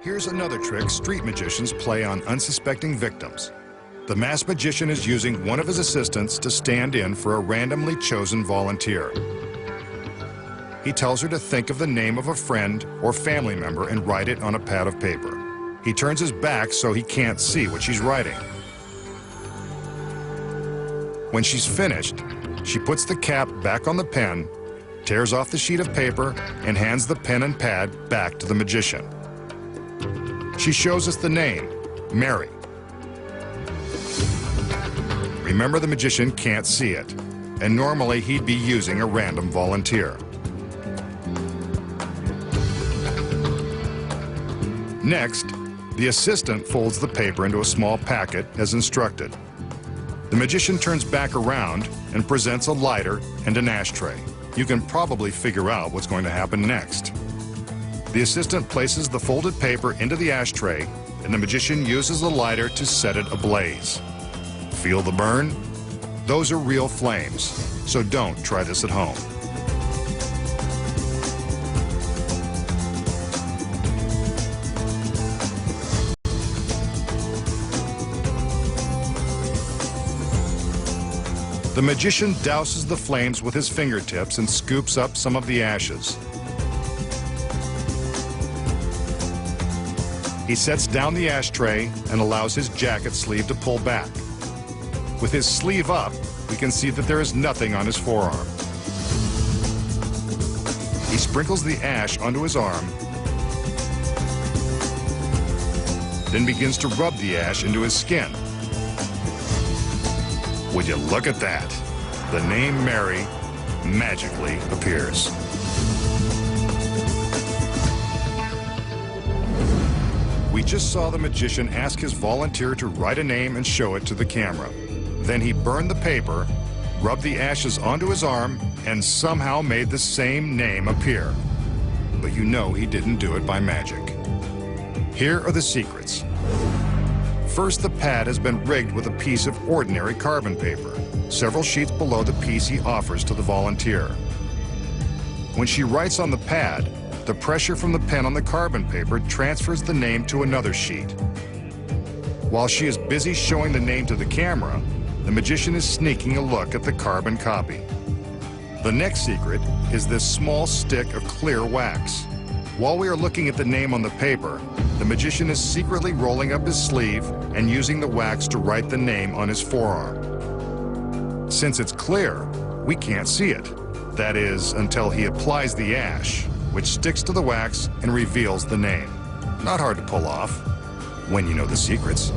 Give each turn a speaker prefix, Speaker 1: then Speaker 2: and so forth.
Speaker 1: Here's another trick street magicians play on unsuspecting victims. The masked magician is using one of his assistants to stand in for a randomly chosen volunteer. He tells her to think of the name of a friend or family member and write it on a pad of paper. He turns his back so he can't see what she's writing. When she's finished, she puts the cap back on the pen, tears off the sheet of paper, and hands the pen and pad back to the magician. She shows us the name, Mary. Remember, the magician can't see it, and normally he'd be using a random volunteer. Next, the assistant folds the paper into a small packet as instructed. The magician turns back around and presents a lighter and an ashtray. You can probably figure out what's going to happen next. The assistant places the folded paper into the ashtray, and the magician uses the lighter to set it ablaze. Feel the burn? Those are real flames, so don't try this at home. The magician douses the flames with his fingertips and scoops up some of the ashes. He sets down the ashtray and allows his jacket sleeve to pull back. With his sleeve up, we can see that there is nothing on his forearm. He sprinkles the ash onto his arm, then begins to rub the ash into his skin. Would you look at that? The name Mary magically appears. We just saw the magician ask his volunteer to write a name and show it to the camera. Then he burned the paper, rubbed the ashes onto his arm, and somehow made the same name appear. But you know he didn't do it by magic. Here are the secrets. First, the pad has been rigged with a piece of ordinary carbon paper, several sheets below the piece he offers to the volunteer. When she writes on the pad, the pressure from the pen on the carbon paper transfers the name to another sheet. While she is busy showing the name to the camera, the magician is sneaking a look at the carbon copy. The next secret is this small stick of clear wax. While we are looking at the name on the paper, the magician is secretly rolling up his sleeve and using the wax to write the name on his forearm. Since it's clear, we can't see it. That is, until he applies the ash, which sticks to the wax and reveals the name. Not hard to pull off when you know the secrets.